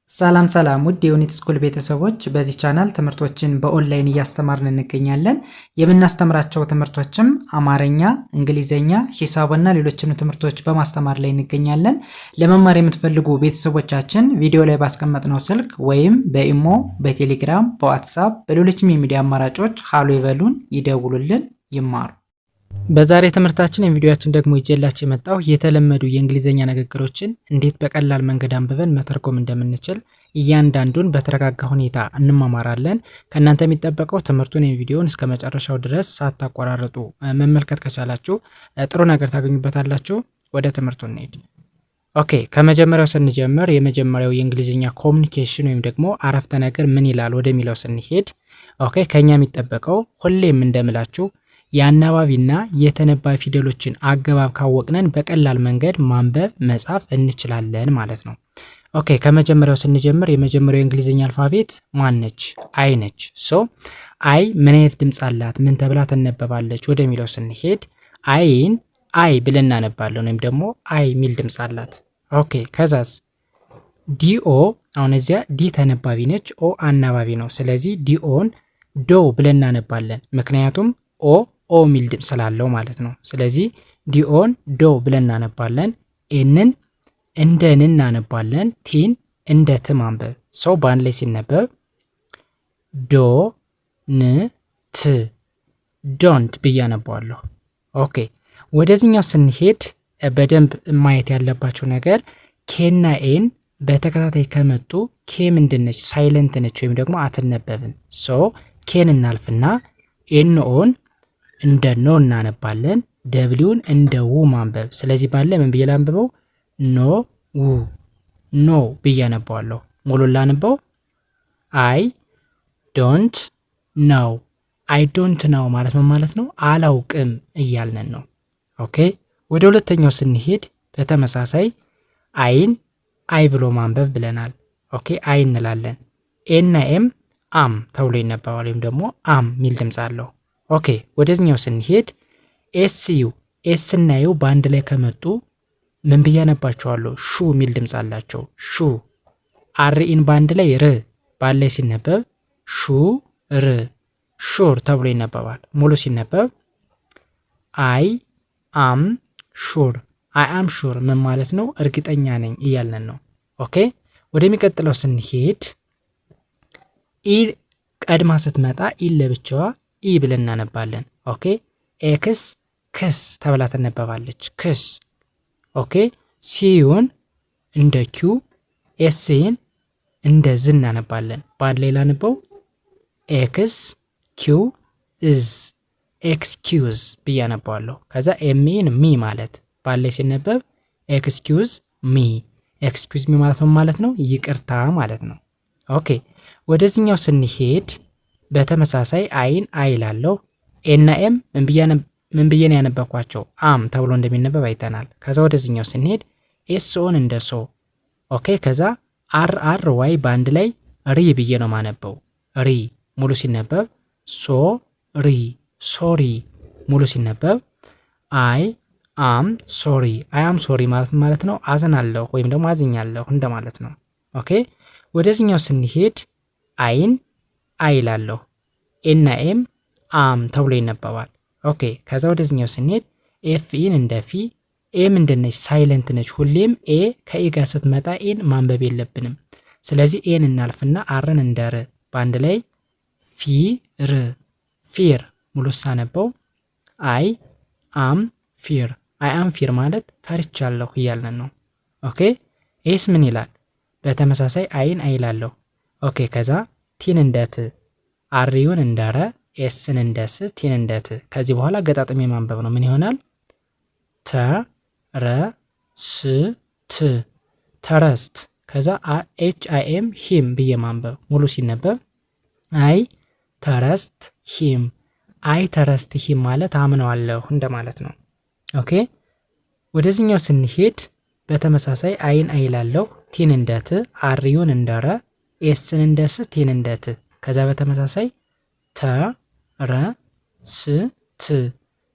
ሰላም ሰላም ውድ የዩኒት ስኩል ቤተሰቦች፣ በዚህ ቻናል ትምህርቶችን በኦንላይን እያስተማርን እንገኛለን። የምናስተምራቸው ትምህርቶችም አማርኛ፣ እንግሊዘኛ፣ ሂሳብና ሌሎችንም ትምህርቶች በማስተማር ላይ እንገኛለን። ለመማር የምትፈልጉ ቤተሰቦቻችን ቪዲዮ ላይ ባስቀመጥነው ስልክ ወይም በኢሞ፣ በቴሌግራም፣ በዋትሳፕ በሌሎችም የሚዲያ አማራጮች ሃሎ ይበሉን፣ ይደውሉልን፣ ይማሩ። በዛሬ ትምህርታችን የቪዲዮአችን ደግሞ ይዤላችሁ የመጣው የተለመዱ የእንግሊዘኛ ንግግሮችን እንዴት በቀላል መንገድ አንብበን መተርጎም እንደምንችል እያንዳንዱን በተረጋጋ ሁኔታ እንማማራለን። ከእናንተ የሚጠበቀው ትምህርቱን የቪዲዮውን እስከ መጨረሻው ድረስ ሳታቋራርጡ መመልከት ከቻላችሁ ጥሩ ነገር ታገኙበታላችሁ። ወደ ትምህርቱ እንሄድ። ኦኬ፣ ከመጀመሪያው ስንጀምር የመጀመሪያው የእንግሊዘኛ ኮሚኒኬሽን ወይም ደግሞ አረፍተ ነገር ምን ይላል ወደሚለው ስንሄድ ኦኬ፣ ከኛ የሚጠበቀው ሁሌም እንደምላችሁ የአናባቢና የተነባቢ ፊደሎችን አገባብ ካወቅነን በቀላል መንገድ ማንበብ መጻፍ እንችላለን ማለት ነው። ኦኬ፣ ከመጀመሪያው ስንጀምር የመጀመሪያው የእንግሊዝኛ አልፋቤት ማን ነች? አይ ነች። ሶ አይ ምን አይነት ድምፅ አላት? ምን ተብላ ትነበባለች ወደሚለው ስንሄድ አይን አይ ብለን እናነባለን፣ ወይም ደግሞ አይ ሚል ድምፅ አላት። ኦኬ፣ ከዛስ ዲኦ፣ አሁን እዚያ ዲ ተነባቢ ነች፣ ኦ አናባቢ ነው። ስለዚህ ዲኦን ዶ ብለን እናነባለን፣ ምክንያቱም ኦ ሚል ድምፅ ስላለው ማለት ነው። ስለዚህ ዲኦን ዶ ብለን እናነባለን። ኤንን እንደ ን እናነባለን። ቲን እንደ ት ማንበብ። ሰው በአንድ ላይ ሲነበብ ዶ ን ት ዶንት ብዬ አነባዋለሁ። ኦኬ፣ ወደዚህኛው ስንሄድ በደንብ ማየት ያለባቸው ነገር ኬና ኤን በተከታታይ ከመጡ ኬ ምንድነች? ሳይለንት ነች ወይም ደግሞ አትነበብም። ሶ ኬን እናልፍና ኤንኦን እንደ ኖ እናነባለን። ደብሊውን እንደ ው ማንበብ። ስለዚህ ባለ ምን ብዬ ላንብበው? ኖ ው ኖ ብዬ አነባዋለሁ። ሙሉን ላንበው። አይ ዶንት ነው። አይ ዶንት ነው ማለት ምን ማለት ነው? አላውቅም እያልነን ነው። ኦኬ፣ ወደ ሁለተኛው ስንሄድ በተመሳሳይ አይን አይ ብሎ ማንበብ ብለናል። ኦኬ፣ አይ እንላለን። ኤና ኤም አም ተብሎ ይነበባል፣ ወይም ደግሞ አም ሚል ድምፅ አለው። ኦኬ፣ ወደዚህኛው ስንሄድ ኤስዩ ኤስ እና ዩ በአንድ ላይ ከመጡ ምን ብዬ አነባቸዋለሁ? ሹ ሚል ድምፅ አላቸው። ሹ። አርኢን በአንድ ላይ ር በአንድ ላይ ሲነበብ ሹ ር ሹር ተብሎ ይነበባል። ሙሉ ሲነበብ አይ አም ሹር። አይ አም ሹር ምን ማለት ነው? እርግጠኛ ነኝ እያልን ነው። ኦኬ፣ ወደሚቀጥለው ስንሄድ ኢ ቀድማ ስትመጣ ኢ ለብቻዋ ኢ ብለን እናነባለን። ኦኬ፣ ኤክስ ክስ ተብላ ትነበባለች። ክስ። ኦኬ፣ ሲዩን እንደ ኪው፣ ኤስን እንደ ዝ እናነባለን። በአንድ ላይ ላንበው። ኤክስ ኪው እዝ ኤክስኪውዝ ብዬ አነባዋለሁ። ከዛ ኤሚን ሚ ማለት በአንድ ላይ ሲነበብ ኤክስኪውዝ ሚ። ኤክስኪውዝ ሚ ማለት ነው ማለት ነው ይቅርታ ማለት ነው። ኦኬ፣ ወደዚህኛው ስንሄድ በተመሳሳይ አይን አይ ላለው ኤና ኤም ምን ብዬ ነው ያነበብኳቸው? አም ተብሎ እንደሚነበብ አይተናል። ከዛ ወደዚህኛው ስንሄድ ኤስኦን እንደ ሶ። ኦኬ፣ ከዛ አር ዋይ በአንድ ላይ ሪ ብዬ ነው ማነበው። ሪ ሙሉ ሲነበብ ሶ ሪ ሶሪ። ሙሉ ሲነበብ አይ አም ሶሪ። አይ አም ሶሪ ማለት ነው አዝናለሁ ወይም ደግሞ አዝኛለሁ እንደማለት ነው። ኦኬ፣ ወደዚህኛው ስንሄድ አይን አይ ላለሁ ኤና ኤም አም ተብሎ ይነበባል። ኦኬ፣ ከዛ ወደዚህኛው ስንሄድ ኤፍኢን እንደ ፊ። ኤ ምንድነች? ሳይለንት ነች። ሁሌም ኤ ከኤ ጋር ስትመጣ ኤን ማንበብ የለብንም። ስለዚህ ኤን እናልፍና አርን እንደ ር በአንድ ላይ ፊ ር ፊር። ሙሉ ሳነበው አይ አም ፊር። አይ አም ፊር ማለት ፈርቻለሁ እያልን ነው። ኦኬ፣ ኤስ ምን ይላል? በተመሳሳይ አይን አይ ላለሁ። ኦኬ፣ ከዛ ቲን እንደ ት፣ አሪውን እንደ ረ፣ ኤስን እንደ ስ፣ ቲን እንደ ት። ከዚህ በኋላ ገጣጥሜ ማንበብ ነው። ምን ይሆናል? ተ ረ ስ ት ተረስት። ከዛ ኤች አይ ኤም ሂም ብዬ ማንበብ። ሙሉ ሲነበብ አይ ተረስት ሂም። አይ ተረስት ሂም ማለት አምነዋለሁ እንደማለት ነው። ኦኬ፣ ወደዚህኛው ስንሄድ በተመሳሳይ አይን አይ ላለሁ ቲን እንደ ት፣ አሪውን እንደ ረ፣ ኤስን እንደ ስ፣ ቲን እንደ ት። ከዛ በተመሳሳይ ተ ረ ስ ት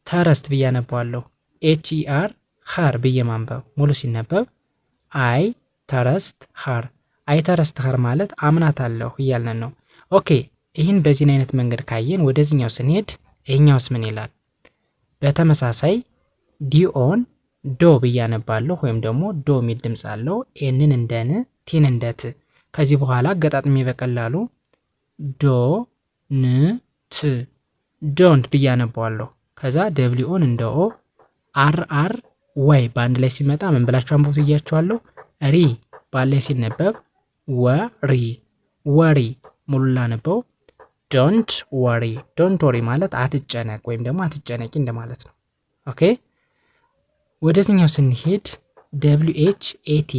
ተረስት ብዬ አነባዋለሁ። ኤች ኢ አር ሀር ብዬ ማንበብ። ሙሉ ሲነበብ አይ ተረስት ሀር። አይተህ ረስተኸር ማለት አምናታለሁ እያልን ነው። ኦኬ ይህን በዚህን አይነት መንገድ ካየን ወደዚህኛው ስንሄድ ይህኛውስ ምን ይላል? በተመሳሳይ ዲኦን ዶ ብያነባለሁ ወይም ደግሞ ዶ የሚል ድምፅ አለው። ኤንን እንደ ን ቲን እንደ ት። ከዚህ በኋላ አገጣጥሜ በቀላሉ ዶ ን ት ዶንት ብያነባዋለሁ። ከዛ ደብሊኦን እንደ ኦ አር ዋይ በአንድ ላይ ሲመጣ ምን ብላችሁ አንብቡት እያችኋለሁ። ሪ በአንድ ላይ ሲነበብ ወሪ ወሪ ሙሉ ላነበው ዶንት ወሪ ዶንት ወሪ ማለት አትጨነቅ ወይም ደግሞ አትጨነቂ እንደማለት ነው። ኦኬ ወደዚህኛው ስንሄድ ደብሊው ኤች ኤቲ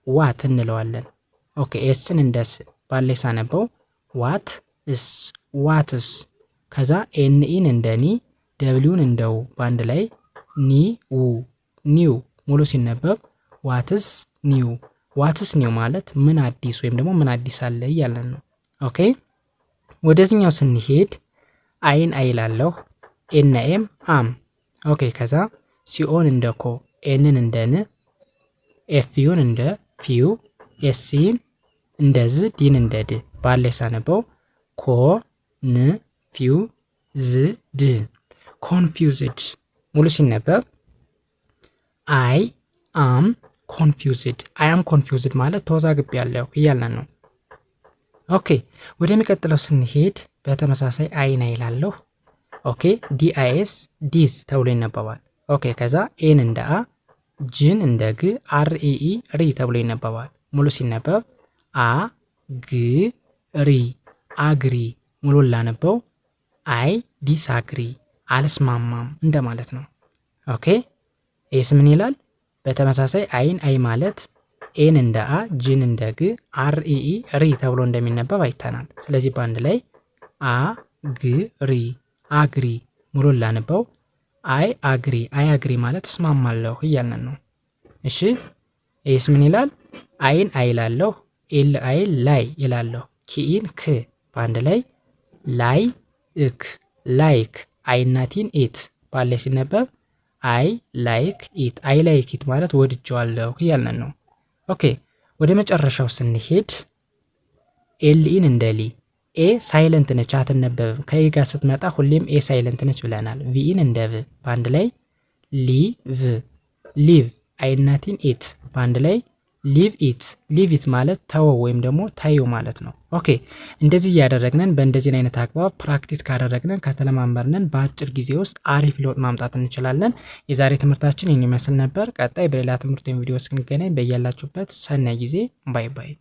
ዋት እንለዋለን። ኦኬ ኤስን እንደ ስ ባለ ሳነበው ዋት እስ ዋትስ። ከዛ ኤንኢን እንደ ኒ ደብሊውን እንደው በአንድ ላይ ኒው ኒው ሙሉ ሲነበብ ዋትስ ኒው ዋትስ ኒው ማለት ምን አዲስ ወይም ደግሞ ምን አዲስ አለ እያለን ነው። ኦኬ ወደዚህኛው ስንሄድ አይን አይላለሁ ኤን ኤም አም። ኦኬ ከዛ ሲኦን እንደ ኮ ኤንን እንደ ን ኤፍዩን እንደ ፊው ኤስሲን እንደ ዝ ዲን እንደ ድ ባለ ሳነበው ኮ ን ፊው ዝ ድ ኮንፊውዝድ ሙሉ ሲነበብ አይ አም ኮንፊውዝድ አይ አም ኮንፊውዝድ ማለት ተወዛግብ ያለው እያለን ነው። ኦኬ ወደሚቀጥለው ስንሄድ በተመሳሳይ አይን አይላለሁ። ኦኬ ዲአይኤስ ዲዝ ተብሎ ይነበባል። ኦኬ ከዛ ኤን እንደ አ ጅን እንደ ግ አርኢኢ ሪ ተብሎ ይነበባል። ሙሉ ሲነበብ አ ግ ሪ አግሪ ሙሉ ላነበው አይ ዲስአግሪ አልስማማም እንደማለት ነው። ኦኬ ኤስ ምን ይላል? በተመሳሳይ አይን አይ ማለት ኤን እንደ አ ጅን እንደ ግ አርኢኢ ሪ ተብሎ እንደሚነበብ አይተናል። ስለዚህ በአንድ ላይ አ ግ ሪ አግሪ ሙሉ ላነበው አይ አግሪ ማለት እስማማለሁ እያልን ነው። እሺ ኤስ ምን ይላል? አይን አይላለሁ ኤል አይ ላይ ይላለሁ ኪኢን ክ በአንድ ላይ ላይ እክ ላይክ አይናቲን ኢት ባለ ሲነበብ አይ ላይክ ኢት አይ ላይክ ኢት ማለት ወድጀዋለሁ እያልን ነው። ኦኬ ወደ መጨረሻው ስንሄድ ኤልኢን እንደ ሊ ኤ ሳይለንት ነች አትነበብም። ከኢ ጋር ስትመጣ ሁሌም ኤ ሳይለንት ነች ብለናል። ቪኢን እንደ ቭ በአንድ ላይ ሊቭ ሊቭ አይናቲን ኢት በአንድ ላይ ሊቭ ኢት ማለት ተወው ወይም ደግሞ ታዩ ማለት ነው። ኦኬ እንደዚህ እያደረግነን በእንደዚህ አይነት አግባብ ፕራክቲስ ካደረግነን ከተለማመርነን በአጭር ጊዜ ውስጥ አሪፍ ለውጥ ማምጣት እንችላለን። የዛሬ ትምህርታችን ይህን ይመስል ነበር። ቀጣይ በሌላ ትምህርት ወይም ቪዲዮ እስክንገናኝ በያላችሁበት ሰናይ ጊዜ ባይ ባይ።